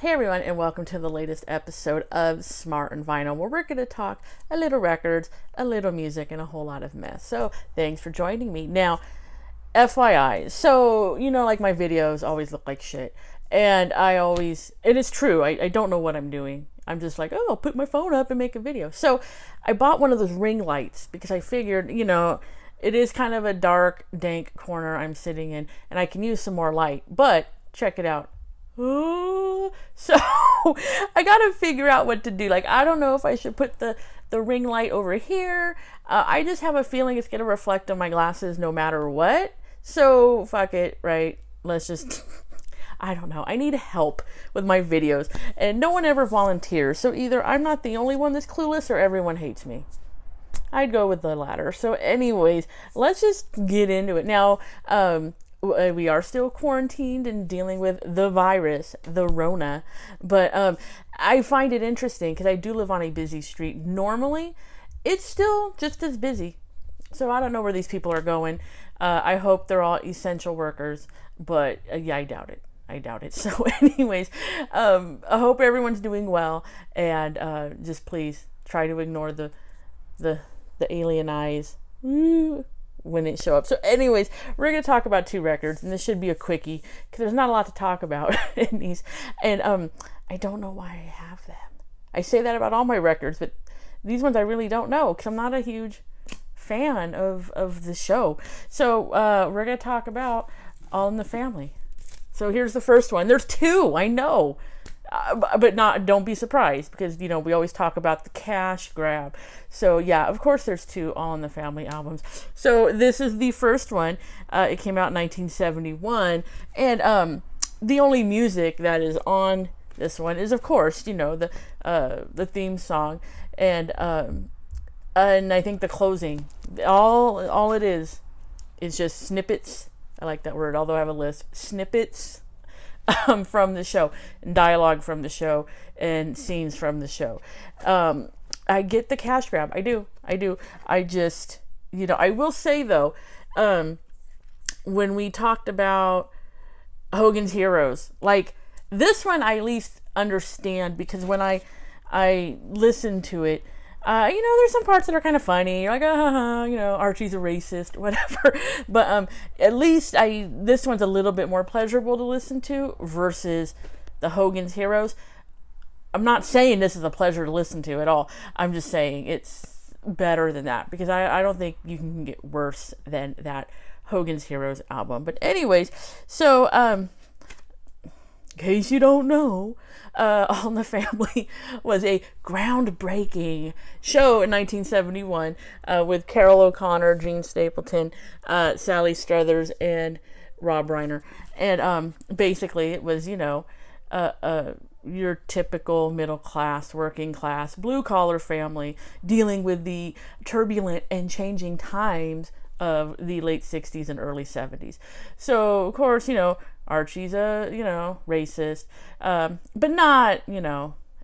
Hey everyone, and welcome to the latest episode of Smart and Vinyl, where we're going to talk a little records, a little music, and a whole lot of mess. So thanks for joining me. Now, FYI, so like my videos always look like shit, and it's true. I don't know what I'm doing. I'm just like, oh, I'll put my phone up and make a video. So I bought one of those ring lights because I figured, it is kind of a dark, dank corner I'm sitting in, and I can use some more light. But check it out. Oh, so I gotta figure out what to do. Like, I don't know if I should put the ring light over here. I just have a feeling it's gonna reflect on my glasses no matter what. So fuck it, right? Let's just I don't know. I need help with my videos, and no one ever volunteers. So either I'm not the only one that's clueless, or everyone hates me. I'd go with the latter. So anyways, let's just get into it now. We are still quarantined and dealing with the virus, the Rona. But I find it interesting because I do live on a busy street. Normally, it's still just as busy. So I don't know where these people are going. I hope they're all essential workers. But yeah, I doubt it. So anyways, I hope everyone's doing well. And just please try to ignore the alien eyes. Woo. When it show up. So anyways, we're going to talk about two records, and this should be a quickie because there's not a lot to talk about in these. And I don't know why I have them. I say that about all my records, but these ones I really don't know because I'm not a huge fan of the show. So we're going to talk about All in the Family. So here's the first one. There's two, I know. But don't be surprised because, we always talk about the cash grab. So yeah, of course there's two All in the Family albums. So this is the first one. It came out in 1971. And the only music that is on this one is, of course, the theme song. And I think the closing. All it is just snippets. I like that word, although I have a list. Snippets from the show, and dialogue from the show, and scenes from the show. I get the cash grab. I do. I just, I will say though, when we talked about Hogan's Heroes, like this one I at least understand because when I listen to it, there's some parts that are kind of funny. You're like, Archie's a racist, whatever. But at least this one's a little bit more pleasurable to listen to versus the Hogan's Heroes. I'm not saying this is a pleasure to listen to at all. I'm just saying it's better than that because I don't think you can get worse than that Hogan's Heroes album. But anyways, so in case you don't know, All in the Family was a groundbreaking show in 1971 with Carol O'Connor, Gene Stapleton, Sally Struthers, and Rob Reiner. And basically it was, your typical middle class, working class, blue collar family dealing with the turbulent and changing times of the late 60s and early 70s. So, of course, Archie's a, racist, but not,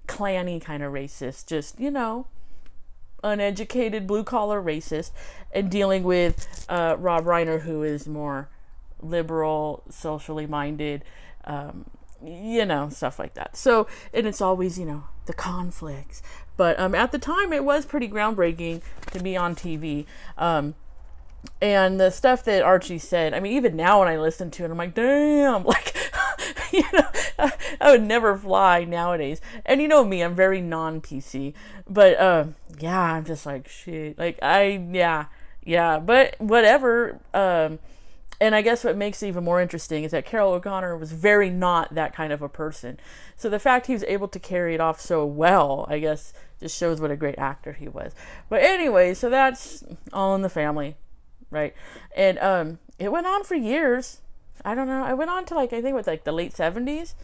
clanny kind of racist, just, uneducated blue-collar racist, and dealing with Rob Reiner, who is more liberal, socially minded, stuff like that. So, and it's always, the conflicts. But at the time, it was pretty groundbreaking to be on TV. And the stuff that Archie said, I mean, even now when I listen to it, I'm like, damn, like, I would never fly nowadays. And me, I'm very non-PC. But, yeah, I'm just like, shit. Like, yeah, but whatever. And I guess what makes it even more interesting is that Carol O'Connor was very not that kind of a person. So the fact he was able to carry it off so well, I guess, just shows what a great actor he was. But anyway, so that's All in the Family. Right. And it went on for years. I don't know. I went on to I think it was the late 70s.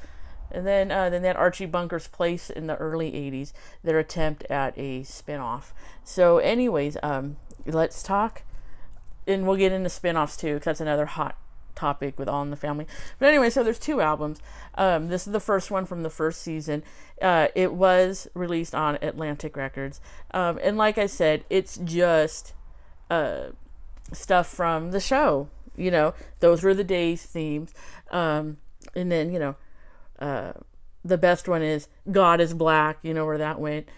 And then they had Archie Bunker's Place in the early 80s, their attempt at a spinoff. So anyways, let's talk. And we'll get into spinoffs too, because that's another hot topic with All in the Family. But anyway, so there's two albums. This is the first one from the first season. It was released on Atlantic Records. And like I said, it's just stuff from the show. Those were the days themes. And then, the best one is God is Black, you know where that went.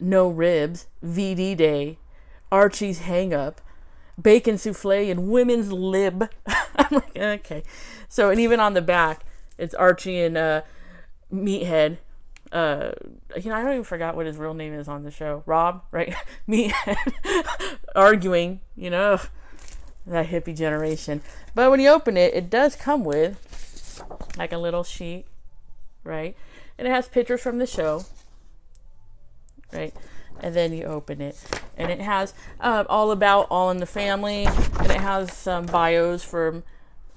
No Ribs, VD Day, Archie's Hang Up, Bacon Souffle, and Women's Lib. I'm like, okay. So, and even on the back, it's Archie and Meathead. I don't even forgot what his real name is on the show. Rob, right? Meathead arguing, that hippie generation. But when you open it, it does come with like a little sheet, right? And it has pictures from the show, right? And then you open it, and it has all about All in the Family, and it has some bios from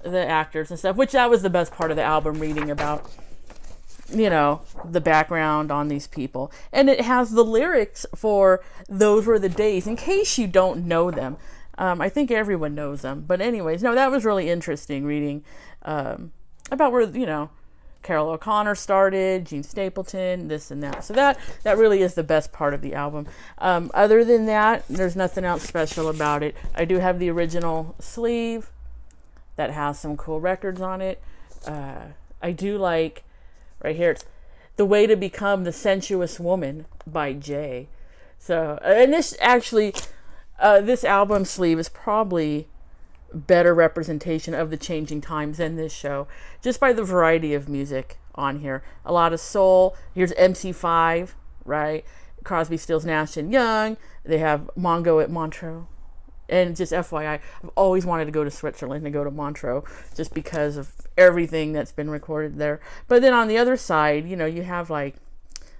the actors and stuff, which that was the best part of the album, reading about, the background on these people. And it has the lyrics for Those Were the Days, in case you don't know them. I think everyone knows them. But anyways, no, that was really interesting reading about where, Carol O'Connor started, Gene Stapleton, this and that. So that really is the best part of the album. Other than that, there's nothing else special about it. I do have the original sleeve that has some cool records on it. I do like, right here, it's The Way to Become the Sensuous Woman by Jay. So, and this actually, this album sleeve is probably better representation of the changing times than this show, just by the variety of music on here. A lot of soul. Here's MC5, right? Crosby, Stills, Nash and Young. They have Mongo at Montreux. And just FYI, I've always wanted to go to Switzerland and go to Montreux, just because of everything that's been recorded there. But then on the other side, you have like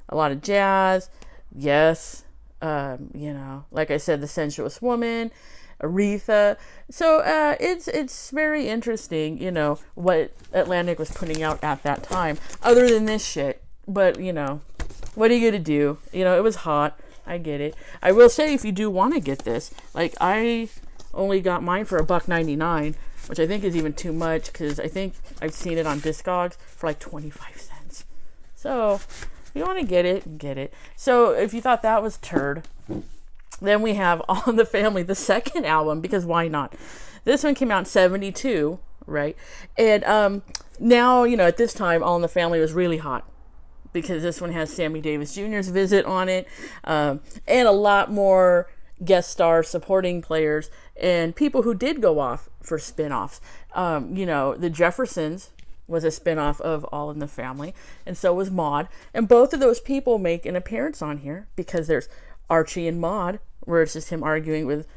a lot of jazz. Yes. Like I said, The Sensuous Woman, Aretha. So it's very interesting, what Atlantic was putting out at that time, other than this shit. But, what are you going to do? It was hot. I get it. I will say, if you do want to get this, like, I only got mine for $1.99, which I think is even too much, because I think I've seen it on Discogs for like 25 cents. So if you want to get it, get it. So if you thought that was turd, then we have All in the Family, the second album, because why not? This one came out in 1972, right? And now, at this time, All in the Family was really hot, because this one has Sammy Davis Jr.'s visit on it, and a lot more guest stars, supporting players, and people who did go off for spin-offs. The Jeffersons was a spin-off of All in the Family, and so was Maude. And both of those people make an appearance on here, because there's Archie and Maude, where it's just him arguing with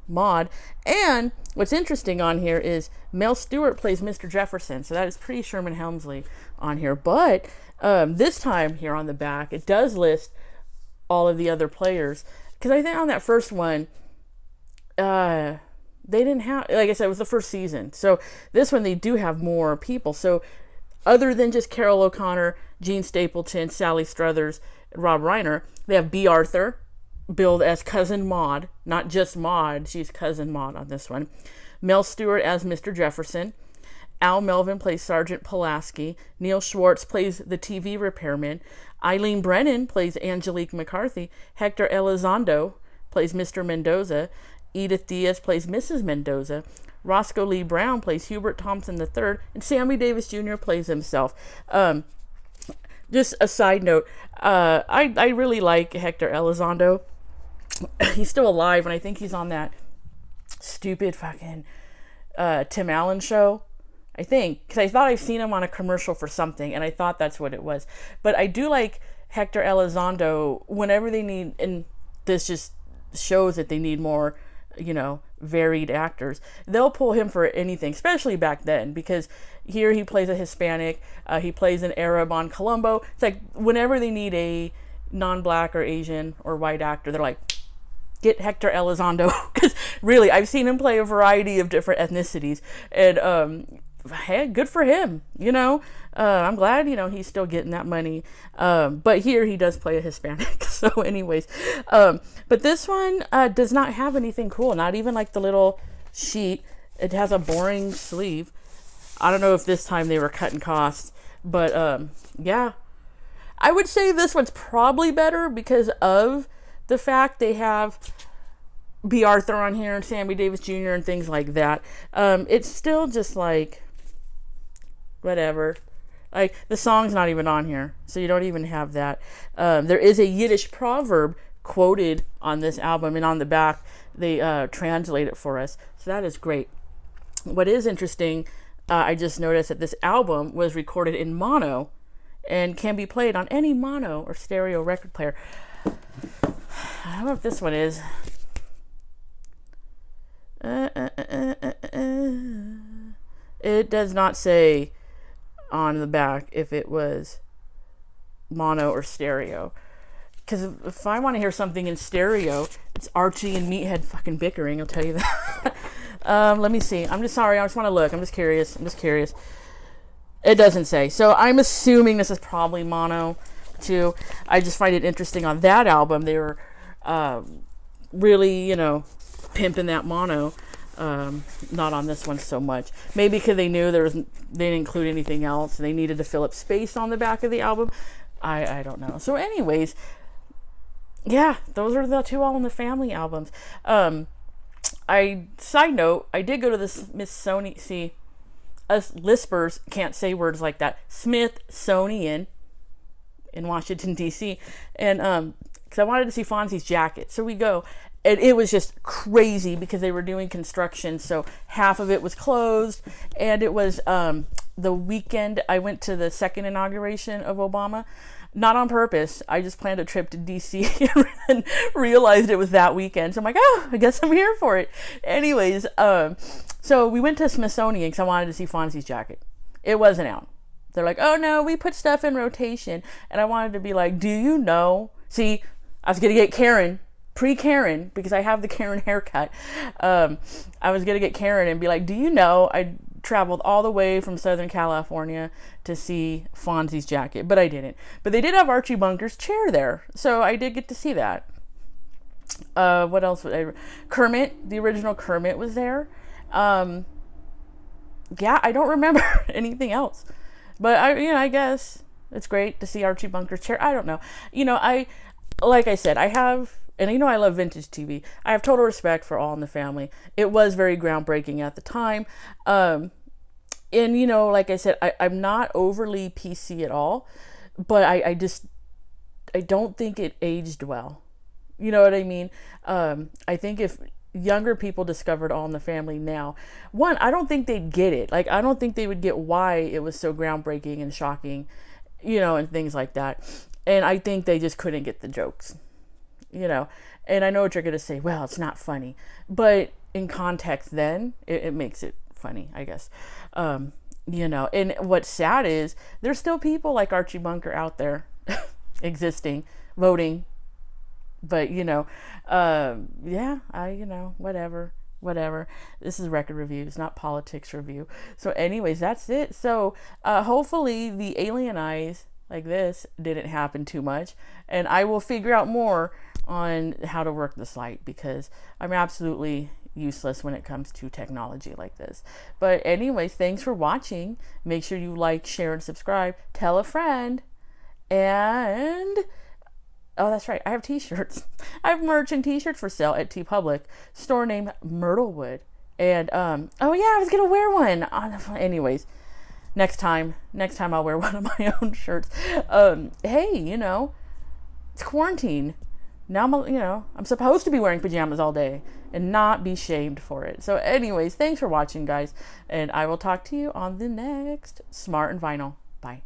Maude. And what's interesting on here is Mel Stewart plays Mr. Jefferson, so that is pretty Sherman Hemsley on here. But this time here on the back, it does list all of the other players, because I think on that first one, they didn't have, like I said, it was the first season. So this one, they do have more people. So other than just Carol O'Connor, Gene Stapleton, Sally Struthers, Rob Reiner, they have B. Arthur, billed as Cousin Maude, not just Maude, she's Cousin Maude on this one. Mel Stewart as Mr. Jefferson. Al Melvin plays Sergeant Pulaski. Neil Schwartz plays the TV repairman. Eileen Brennan plays Angelique McCarthy. Hector Elizondo plays Mr. Mendoza. Edith Diaz plays Mrs. Mendoza. Roscoe Lee Brown plays Hubert Thompson III. And Sammy Davis Jr. plays himself. Just a side note, I really like Hector Elizondo. He's still alive, and I think he's on that stupid fucking Tim Allen show. I think, because I thought I've seen him on a commercial for something, and I thought that's what it was. But I do like Hector Elizondo whenever they need, and this just shows that they need more, varied actors. They'll pull him for anything, especially back then, because here he plays a Hispanic, he plays an Arab on Columbo. It's like whenever they need a non-black or Asian or white actor, they're like, get Hector Elizondo. Because really, I've seen him play a variety of different ethnicities, and hey, good for him, I'm glad, he's still getting that money. But here he does play a Hispanic. So anyways, but this one does not have anything cool, not even like the little sheet. It has a boring sleeve. I don't know if this time they were cutting costs, but yeah, I would say this one's probably better because of the fact they have B. Arthur on here and Sammy Davis Jr. and things like that. It's still just like, whatever. Like, the song's not even on here, so you don't even have that. There is a Yiddish proverb quoted on this album, and on the back they translate it for us, so that is great. What is interesting, I just noticed that this album was recorded in mono and can be played on any mono or stereo record player. I don't know if this one is. It does not say on the back if it was mono or stereo. Because if I want to hear something in stereo, it's Archie and Meathead fucking bickering, I'll tell you that. Let me see. I'm just sorry. I just want to look. I'm just curious. It doesn't say. So I'm assuming this is probably mono too. I just find it interesting on that album. They were really, pimping that mono. Not on this one so much. Maybe because they knew they didn't include anything else and they needed to fill up space on the back of the album. I don't know. So anyways, yeah, those are the two All in the Family albums. Side note, I did go to the Smithsonian. See, us lispers can't say words like that. Smithsonian in Washington, D.C. And because I wanted to see Fonzie's jacket. So we go. And it was just crazy because they were doing construction. So half of it was closed. And it was the weekend I went to the second inauguration of Obama. Not on purpose. I just planned a trip to D.C. and realized it was that weekend. So I'm like, oh, I guess I'm here for it. Anyways, so we went to Smithsonian because I wanted to see Fonzie's jacket. It wasn't out. They're like, oh, no, we put stuff in rotation. And I wanted to be like, do you know? See, I was going to get Karen. Pre-Karen, because I have the Karen haircut. I was going to get Karen and be like, do you know I traveled all the way from Southern California to see Fonzie's jacket? But I didn't. But they did have Archie Bunker's chair there. So I did get to see that. What else? Kermit, the original Kermit was there. Yeah, I don't remember anything else. But I guess it's great to see Archie Bunker's chair. I don't know. Like I said, I have... And I love vintage TV. I have total respect for All in the Family. It was very groundbreaking at the time. And, like I said, I'm not overly PC at all. But I don't think it aged well. You know what I mean? I think if younger people discovered All in the Family now, one, I don't think they'd get it. Like, I don't think they would get why it was so groundbreaking and shocking, and things like that. And I think they just couldn't get the jokes. And I know what you're going to say, well, it's not funny, but in context then it makes it funny, I guess. And what's sad is there's still people like Archie Bunker out there existing, voting, but whatever. This is record reviews, not politics review. So anyways, that's it. So hopefully the alien eyes like this didn't happen too much, and I will figure out more on how to work this light because I'm absolutely useless when it comes to technology like this. But anyways, thanks for watching. Make sure you like, share, and subscribe. Tell a friend. And oh, that's right, I have t-shirts. I have merch and t-shirts for sale at TeePublic, store named Myrtlewood. And oh yeah, I was gonna wear one. Anyways, next time I'll wear one of my own shirts. Hey, it's quarantine. Now I'm supposed to be wearing pajamas all day and not be shamed for it. So anyways, thanks for watching, guys. And I will talk to you on the next Smart and Vinyl. Bye.